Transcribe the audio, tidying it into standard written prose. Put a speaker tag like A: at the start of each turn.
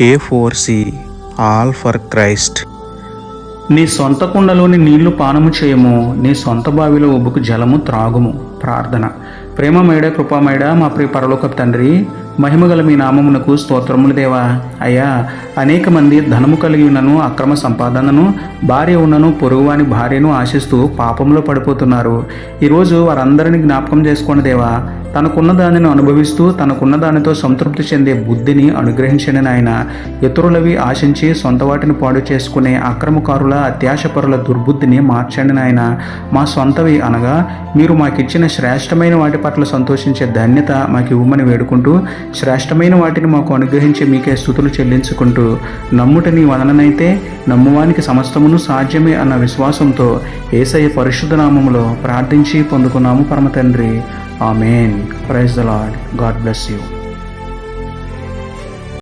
A: A4C, all for Christ.
B: నీ సొంత కుండలోని నీళ్లు పానము చేయము, నీ సొంత బావిలో ఉబ్బుకు జలము త్రాగుము. ప్రార్థన. ప్రేమమేడ కృపామేడ మా ప్రియ పరలోకపు తండ్రి, మహిమగల మీ నామమునకు స్తోత్రములు దేవా. అయ్యా, అనేక మంది ధనము కలిగి ఉన్నను, అక్రమ సంపాదనను, భార్య ఉన్నను, పొరుగువాని భార్యను ఆశిస్తూ పాపంలో పడిపోతున్నారు. ఈరోజు వారందరినీ జ్ఞాపకం చేసుకోండి దేవా. తనకున్న దానిని అనుభవిస్తూ తనకున్న దానితో సంతృప్తి చెందే బుద్ధిని అనుగ్రహించండి నాయన. ఇతరులవి ఆశించి సొంత వాటిని పాడు చేసుకునే అక్రమకారుల, అత్యాశపరుల దుర్బుద్ధిని మార్చండి నాయన. మా సొంతవి అనగా మీరు మాకిచ్చిన శ్రేష్టమైన వాటి పట్ల సంతోషించే ధన్యత మాకు ఇవ్వమని వేడుకుంటూ, శ్రేష్టమైన వాటిని మాకు అనుగ్రహించి మీకే స్తుతులు చెల్లించుకుంటూ, నమ్ముట నీ వలననైతే నమ్మువానికి సమస్తమును సాధ్యమే అన్న విశ్వాసంతో యేసయ్య పరిశుద్ధ నామములో ప్రార్థించి పొందుకున్నాము పరమ తండ్రి. Amen. Praise the Lord. God bless you.